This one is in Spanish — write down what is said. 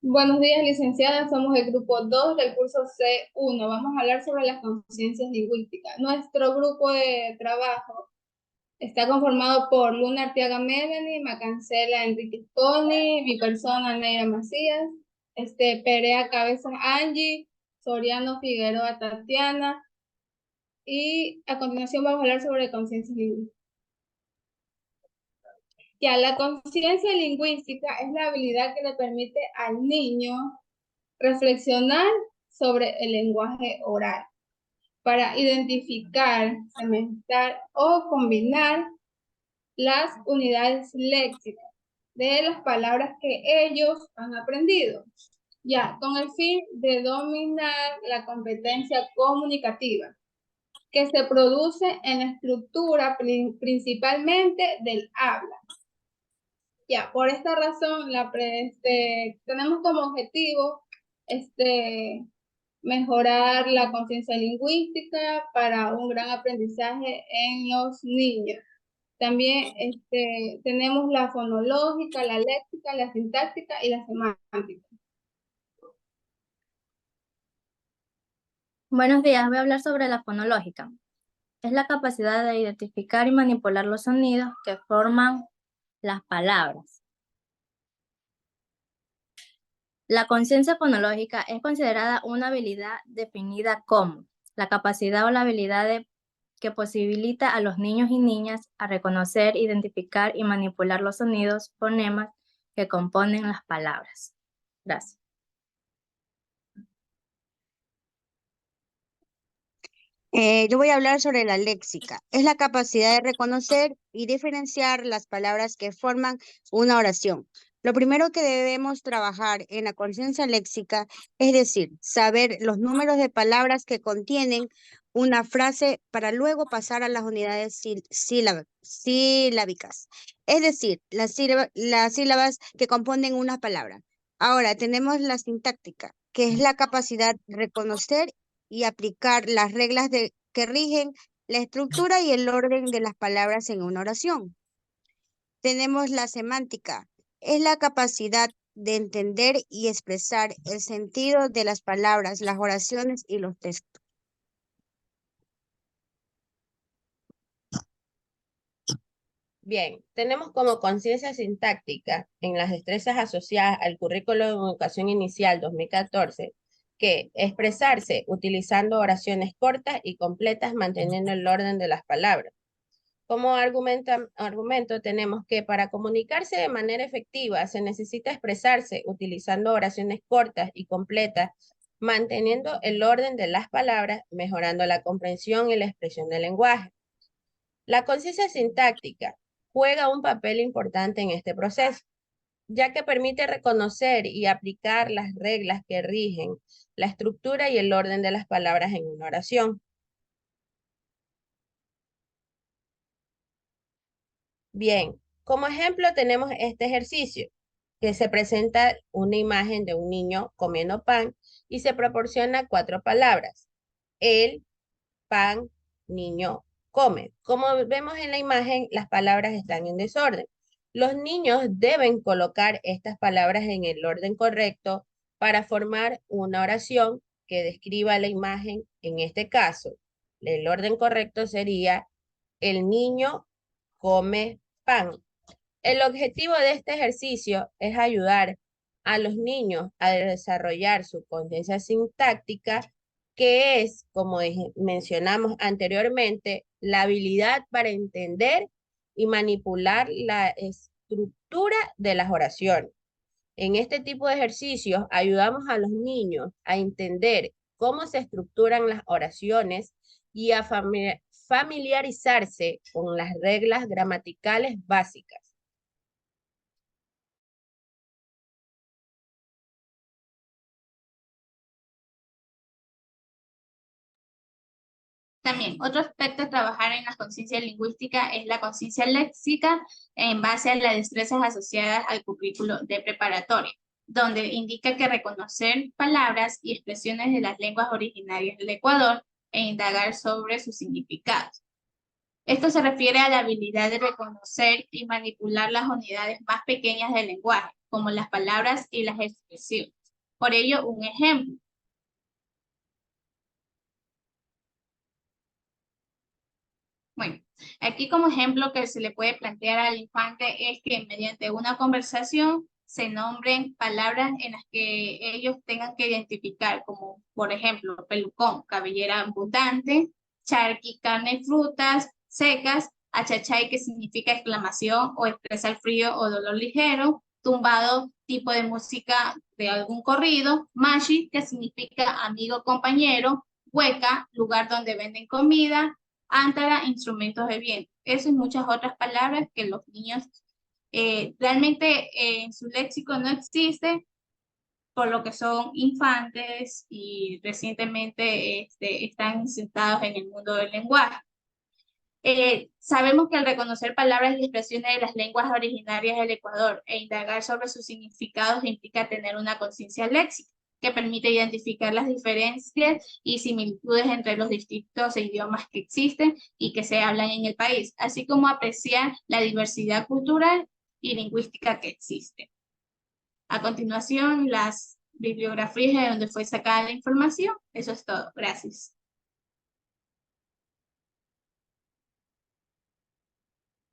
Buenos días, licenciada. Somos el grupo 2 del curso C1. Vamos a hablar sobre las conciencias lingüísticas. Nuestro grupo de trabajo está conformado por Luna Arteaga Melanie, Macancela Enrique Tony, mi persona Neira Macías, Perea Cabezas Angie, Soriano Figueroa Tatiana, y a continuación vamos a hablar sobre conciencias lingüísticas. Ya, la conciencia lingüística es la habilidad que le permite al niño reflexionar sobre el lenguaje oral para identificar, segmentar o combinar las unidades léxicas de las palabras que ellos han aprendido, ya con el fin de dominar la competencia comunicativa que se produce en la estructura principalmente del habla. Ya, por esta razón tenemos como objetivo mejorar la conciencia lingüística para un gran aprendizaje en los niños. También tenemos la fonológica, la léxica, la sintáctica y la semántica. Buenos días, voy a hablar sobre la fonológica. Es la capacidad de identificar y manipular los sonidos que forman las palabras. La conciencia fonológica es considerada una habilidad definida como la capacidad o la habilidad que posibilita a los niños y niñas a reconocer, identificar y manipular los sonidos, fonemas que componen las palabras. Gracias. Yo voy a hablar sobre la léxica. Es la capacidad de reconocer y diferenciar las palabras que forman una oración. Lo primero que debemos trabajar en la conciencia léxica es decir, saber los números de palabras que contienen una frase para luego pasar a las unidades silábicas, es decir, las sílabas que componen una palabra. Ahora tenemos la sintáctica, que es la capacidad de reconocer y aplicar las reglas que rigen la estructura y el orden de las palabras en una oración. Tenemos la semántica, es la capacidad de entender y expresar el sentido de las palabras, las oraciones y los textos. Bien, tenemos como conciencia sintáctica en las destrezas asociadas al currículo de educación inicial 2014 que expresarse utilizando oraciones cortas y completas manteniendo el orden de las palabras. Como argumento tenemos que para comunicarse de manera efectiva se necesita expresarse utilizando oraciones cortas y completas, manteniendo el orden de las palabras, mejorando la comprensión y la expresión del lenguaje. La conciencia sintáctica juega un papel importante en este proceso, ya que permite reconocer y aplicar las reglas que rigen la estructura y el orden de las palabras en una oración. Bien, como ejemplo tenemos este ejercicio, que se presenta una imagen de un niño comiendo pan y se proporciona 4 palabras. El, pan, niño, come. Como vemos en la imagen, las palabras están en desorden. Los niños deben colocar estas palabras en el orden correcto para formar una oración que describa la imagen. En este caso, el orden correcto sería el niño come pan. El objetivo de este ejercicio es ayudar a los niños a desarrollar su conciencia sintáctica, que es, como mencionamos anteriormente, la habilidad para entender y manipular la estructura de las oraciones. En este tipo de ejercicios ayudamos a los niños a entender cómo se estructuran las oraciones y a familiarizarse con las reglas gramaticales básicas. También, otro aspecto a trabajar en la conciencia lingüística es la conciencia léxica en base a las destrezas asociadas al currículo de preparatoria, donde indica que reconocer palabras y expresiones de las lenguas originarias del Ecuador e indagar sobre sus significados. Esto se refiere a la habilidad de reconocer y manipular las unidades más pequeñas del lenguaje, como las palabras y las expresiones. Por ello, un ejemplo. Bueno, aquí como ejemplo que se le puede plantear al infante es que mediante una conversación se nombren palabras en las que ellos tengan que identificar, como por ejemplo, pelucón, cabellera abundante, charqui, carne y frutas secas, achachay, que significa exclamación o expresa el frío o dolor ligero, tumbado, tipo de música de algún corrido, mashi, que significa amigo, compañero, hueca, lugar donde venden comida, ántara, instrumentos de viento. Eso y muchas otras palabras que los niños realmente en su léxico no existe, por lo que son infantes y recientemente están sentados en el mundo del lenguaje. Sabemos que al reconocer palabras y expresiones de las lenguas originarias del Ecuador e indagar sobre sus significados implica tener una conciencia léxica que permite identificar las diferencias y similitudes entre los distintos idiomas que existen y que se hablan en el país, así como apreciar la diversidad cultural y lingüística que existe. A continuación, las bibliografías de donde fue sacada la información. Eso es todo. Gracias.